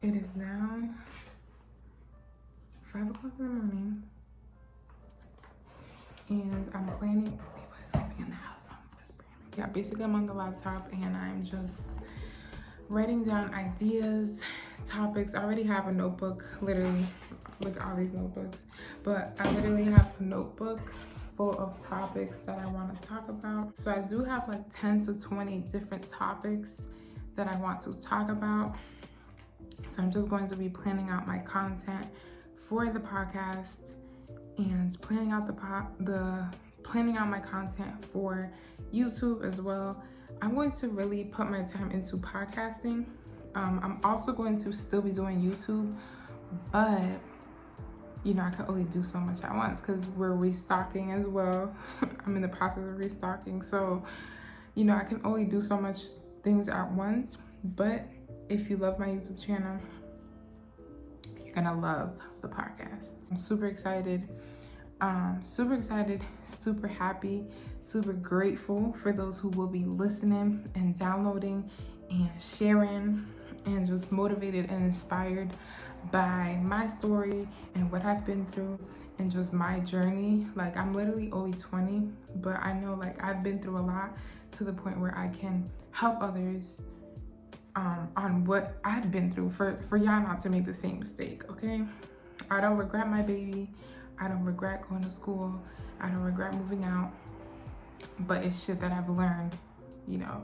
It is now 5 o'clock in the morning, and I'm planning. People are sleeping in the house, so I'm whispering. Yeah, basically I'm on the laptop and I'm just writing down ideas, topics. I already have a notebook, literally. Look at all these notebooks, but I literally have a notebook full of topics that I want to talk about. So I do have like 10 to 20 different topics that I want to talk about. So I'm just going to be planning out my content for the podcast and planning out planning out my content for YouTube as well. I'm going to really put my time into podcasting. I'm also going to still be doing YouTube, but you know, I can only do so much at once because we're restocking as well. I'm in the process of restocking, so you know, I can only do so much things at once. But if you love my YouTube channel, you're gonna love the podcast. I'm super excited, super happy, super grateful for those who will be listening and downloading and sharing and just motivated and inspired by my story and what I've been through and just my journey. Like, I'm literally only 20, but I know like I've been through a lot to the point where I can help others on what I've been through for y'all not to make the same mistake, okay? I don't regret my baby. I don't regret going to school. I don't regret moving out, but it's shit that I've learned, you know,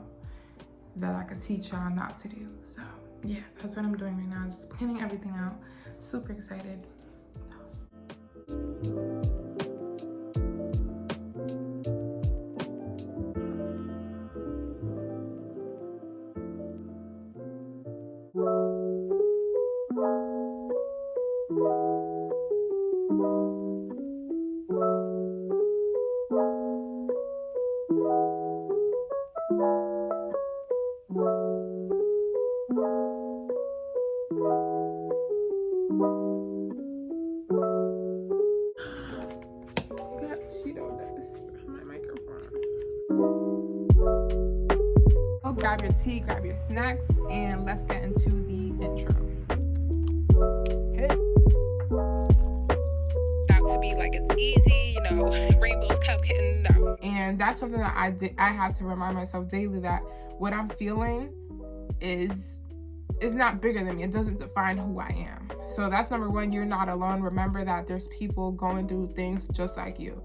that I could teach y'all not to do. So yeah, that's what I'm doing right now, just planning everything out. Super excited. Grab your tea, grab your snacks, and let's get into the intro. Hey. Not to be like it's easy, you know, rainbows, cupcakes, no. And that's something that I have to remind myself daily, that what I'm feeling is not bigger than me. It doesn't define who I am. So that's number one. You're not alone. Remember that there's people going through things just like you.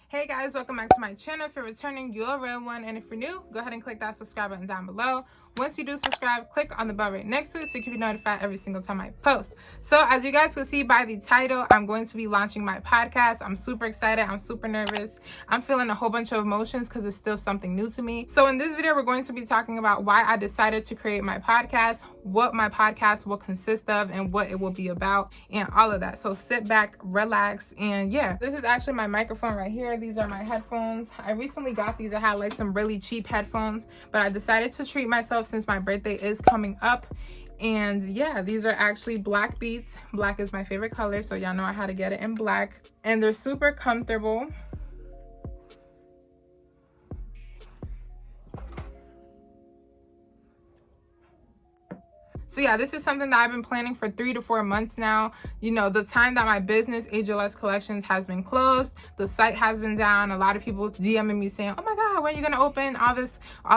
Hey guys, welcome back to my channel. If you're returning, you're a real one, and if you're new, go ahead and click that subscribe button down below. Once you do subscribe, click on the bell right next to it so you can be notified every single time I post. So as you guys can see by the title, I'm going to be launching my podcast. I'm super excited. I'm super nervous. I'm feeling a whole bunch of emotions because it's still something new to me. So in this video, we're going to be talking about why I decided to create my podcast, what my podcast will consist of, and what it will be about, and all of that. So sit back, relax, and yeah, this is actually my microphone right here. These are my headphones. I recently got these. I had like some really cheap headphones, but I decided to treat myself since my birthday is coming up. And yeah, these are actually black beats. Black is my favorite color, so y'all know I had to get it in black, and they're super comfortable. So yeah, this is something that I've been planning for 3 to 4 months now. You know, the time that my business, AJLS Collections, has been closed, the site has been down. A lot of people DMing me saying, oh my God, when are you gonna open? All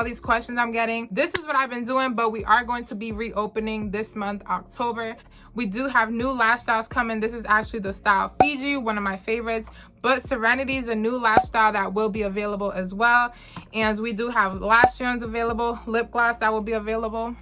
these questions I'm getting. This is what I've been doing, but we are going to be reopening this month, October. We do have new lash styles coming. This is actually the style Fiji, one of my favorites. But Serenity is a new lash style that will be available as well. And we do have lash serums available, lip gloss that will be available.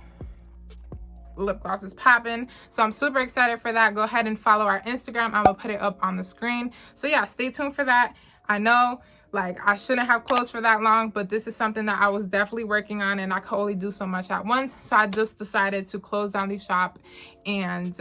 Lip gloss is popping, so I'm super excited for that. Go ahead and follow our Instagram. I'm gonna put it up on the screen. So yeah, stay tuned for that. I know Like, I shouldn't have closed for that long, but this is something that I was definitely working on, and I could only do so much at once. So I just decided to close down the shop and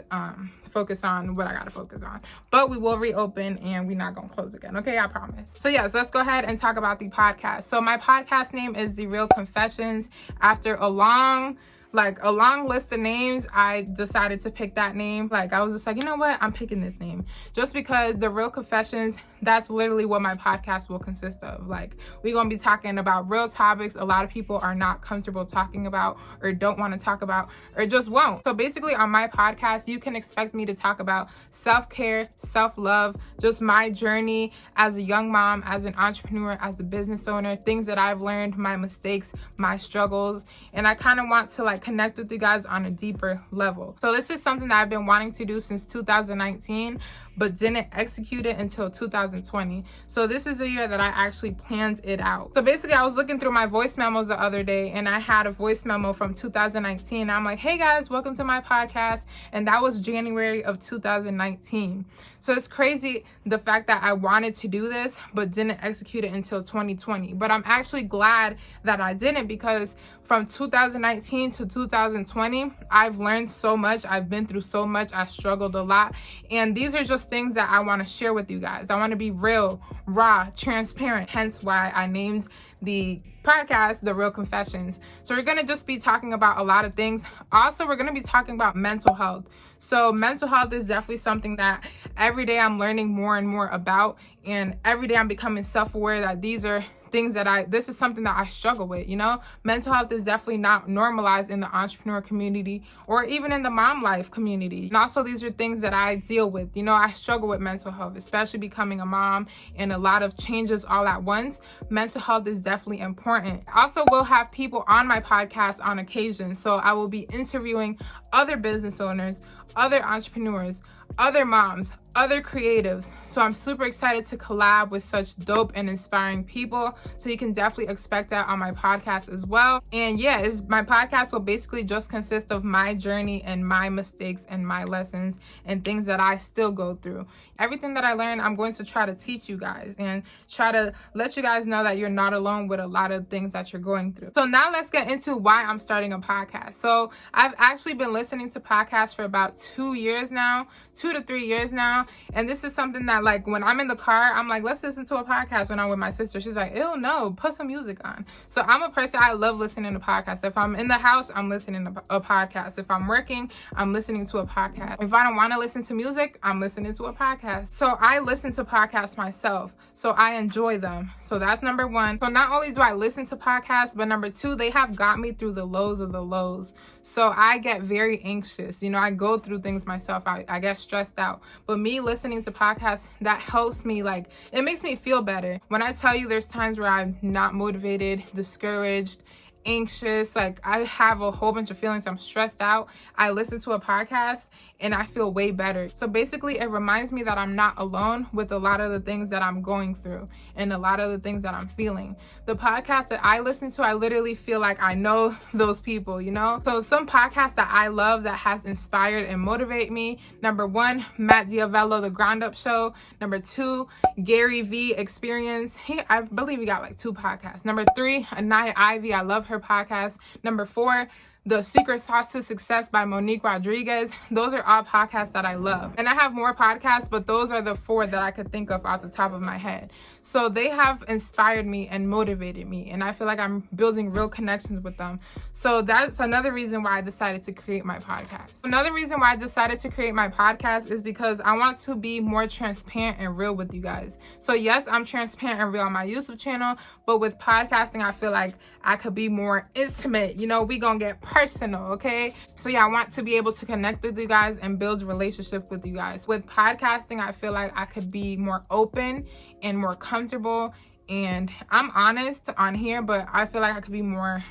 focus on what I gotta focus on. But we will reopen, and we're not gonna close again, okay? I promise. So yes, let's go ahead and talk about the podcast. So my podcast name is The Real Confessions. After a long list of names, I decided to pick that name. Like, I was just like, you know what, I'm picking this name just because The Real Confessions, that's literally what my podcast will consist of. Like, we're gonna be talking about real topics a lot of people are not comfortable talking about, or don't want to talk about, or just won't. So basically, on my podcast, you can expect me to talk about self-care, self-love, just my journey as a young mom, as an entrepreneur, as a business owner, things that I've learned, my mistakes, my struggles. And I kind of want to like connect with you guys on a deeper level. So this is something that I've been wanting to do since 2019, but didn't execute it until 2020. So this is a year that I actually planned it out. So basically, I was looking through my voice memos the other day, and I had a voice memo from 2019. I'm like, hey guys, welcome to my podcast. And that was January of 2019. So it's crazy the fact that I wanted to do this, but didn't execute it until 2020. But I'm actually glad that I didn't, because from 2019 to 2020, I've learned so much. I've been through so much. I struggled a lot. And these are just things that I want to share with you guys. I want to be real, raw, transparent. Hence why I named the podcast The Real Confessions. So we're going to just be talking about a lot of things. Also, we're going to be talking about mental health. So mental health is definitely something that every day I'm learning more and more about. And every day I'm becoming self-aware that these are things that this is something that I struggle with, you know? Mental health is definitely not normalized in the entrepreneur community or even in the mom life community. And also, these are things that I deal with. You know, I struggle with mental health, especially becoming a mom and a lot of changes all at once. Mental health is definitely important. I also will have people on my podcast on occasion. So I will be interviewing other business owners, other entrepreneurs, other moms, other creatives. So I'm super excited to collab with such dope and inspiring people. So you can definitely expect that on my podcast as well. And yeah, my podcast will basically just consist of my journey and my mistakes and my lessons and things that I still go through. Everything that I learned, I'm going to try to teach you guys and try to let you guys know that you're not alone with a lot of things that you're going through. So now let's get into why I'm starting a podcast. So I've actually been listening to podcasts for about 2 years now, 2 to 3 years now. And this is something that, like, when I'm in the car, I'm like, let's listen to a podcast. When I'm with my sister, she's like, ew, no, put some music on. So I'm a person, I love listening to podcasts. If I'm in the house, I'm listening to a podcast. If I'm working, I'm listening to a podcast. If I don't want to listen to music, I'm listening to a podcast. So I listen to podcasts myself. So I enjoy them. So that's number one. So not only do I listen to podcasts, but number two, they have got me through the lows of the lows. So I get very anxious. You know, I go through things myself. I get stressed out. But me listening to podcasts, that helps me, like, it makes me feel better. When I tell you there's times where I'm not motivated, discouraged, anxious, like I have a whole bunch of feelings, I'm stressed out, I listen to a podcast and I feel way better. So basically, it reminds me that I'm not alone with a lot of the things that I'm going through and a lot of the things that I'm feeling. The podcast that I listen to, I literally feel like I know those people, you know? So some podcasts that I love that has inspired and motivated me: number one, Matt Diavello, The Ground Up Show. Number two, Gary V Experience. I believe he got like 2 podcasts. Number 3, Anaya Ivy. I love her podcast. Number 4, The Secret Sauce to Success by Monique Rodriguez. Those are all podcasts that I love. And I have more podcasts, but those are the 4 that I could think of off the top of my head. So they have inspired me and motivated me, and I feel like I'm building real connections with them. So that's another reason why I decided to create my podcast. Another reason why I decided to create my podcast is because I want to be more transparent and real with you guys. So yes, I'm transparent and real on my YouTube channel, but with podcasting, I feel like I could be more intimate. You know, we gonna get personal, okay? So yeah, I want to be able to connect with you guys and build a relationship with you guys. With podcasting, I feel like I could be more open and more comfortable, and I'm honest on here, but I feel like I could be more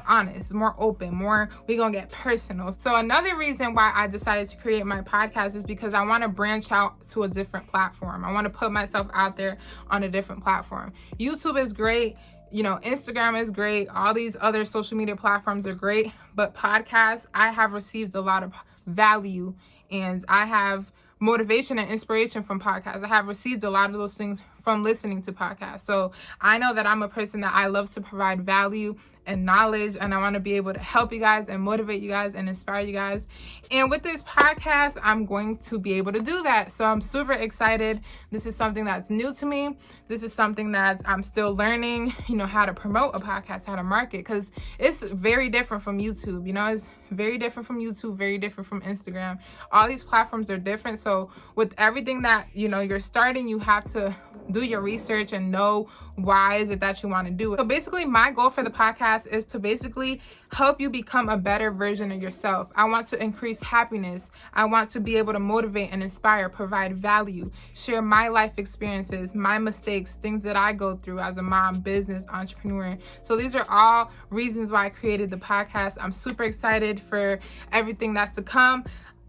honest, more open, we gonna get personal. So another reason why I decided to create my podcast is because I want to branch out to a different platform. I want to put myself out there on a different platform. YouTube is great, you know, Instagram is great, all these other social media platforms are great, but podcasts, I have received a lot of value and I have motivation and inspiration from podcasts. I have received a lot of those things from listening to podcasts. So I know that I'm a person that I love to provide value and knowledge, and I want to be able to help you guys and motivate you guys and inspire you guys. And with this podcast, I'm going to be able to do that. So I'm super excited. This is something that's new to me. This is something that I'm still learning, how to promote a podcast, how to market, because it's very different from YouTube. It's very different from YouTube, very different from Instagram. All these platforms are different. So with everything that, you're starting, you have to do your research and know why is it that you want to do it. So basically, my goal for the podcast is to basically help you become a better version of yourself. I want to increase happiness. I want to be able to motivate and inspire, provide value, share my life experiences, my mistakes, things that I go through as a mom, business, entrepreneur. So these are all reasons why I created the podcast. I'm super excited for everything that's to come.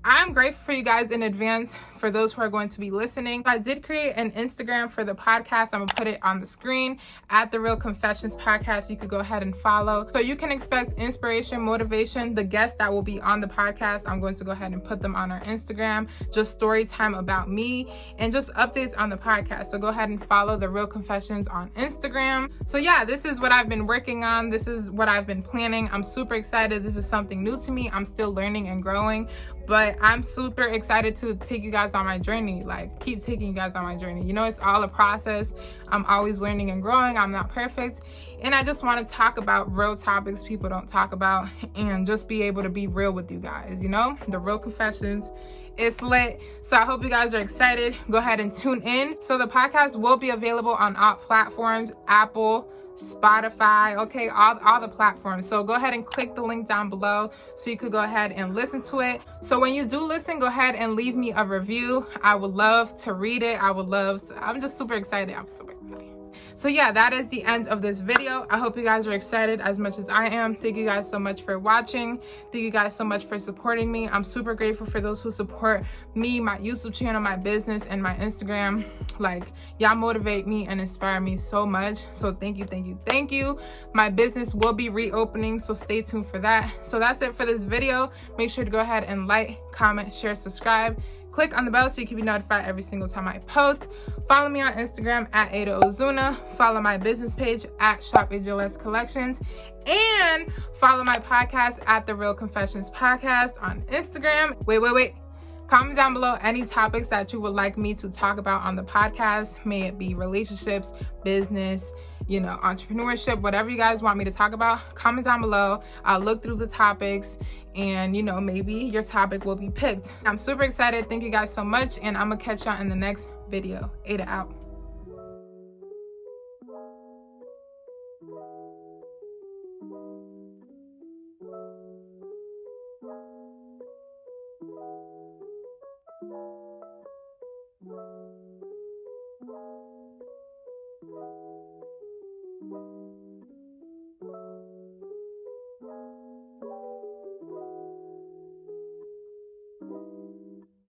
I'm grateful for you guys in advance for those who are going to be listening. I did create an Instagram for the podcast. I'm gonna put it on the screen at The Real Confessions Podcast. You could go ahead and follow. So you can expect inspiration, motivation. The guests that will be on the podcast, I'm going to go ahead and put them on our Instagram. Just story time about me and just updates on the podcast. So go ahead and follow The Real Confessions on Instagram. So yeah, this is what I've been working on. This is what I've been planning. I'm super excited. This is something new to me. I'm still learning and growing, but I'm super excited to take you guys on my journey, keep taking you guys on my journey. It's all a process. I'm always learning and growing. I'm not perfect. And I just want to talk about real topics people don't talk about and just be able to be real with you guys, The Real Confessions. It's lit. So I hope you guys are excited. Go ahead and tune in. So the podcast will be available on all platforms, Apple, Spotify, okay, all the platforms. So go ahead and click the link down below so you could go ahead and listen to it. So when you do listen, go ahead and leave me a review. I would love to read it. I'm just super excited. So yeah, that is the end of this video. I hope you guys are excited as much as I am. Thank you guys so much for watching. Thank you guys so much for supporting me. I'm super grateful for those who support me, my YouTube channel, my business, and my Instagram. Y'all motivate me and inspire me so much. So thank you, thank you, thank you. My business will be reopening, so stay tuned for that. So that's it for this video. Make sure to go ahead and like, comment, share, subscribe. Click on the bell so you can be notified every single time I post. Follow me on Instagram at Aida Ozuna. Follow my business page at Shop AJLS Collections. And follow my podcast at The Real Confessions Podcast on Instagram. Wait. Comment down below any topics that you would like me to talk about on the podcast. May it be relationships, business, entrepreneurship, whatever you guys want me to talk about. Comment down below. I'll look through the topics and, maybe your topic will be picked. I'm super excited. Thank you guys so much. And I'm going to catch y'all in the next video. Aida out. Thank you.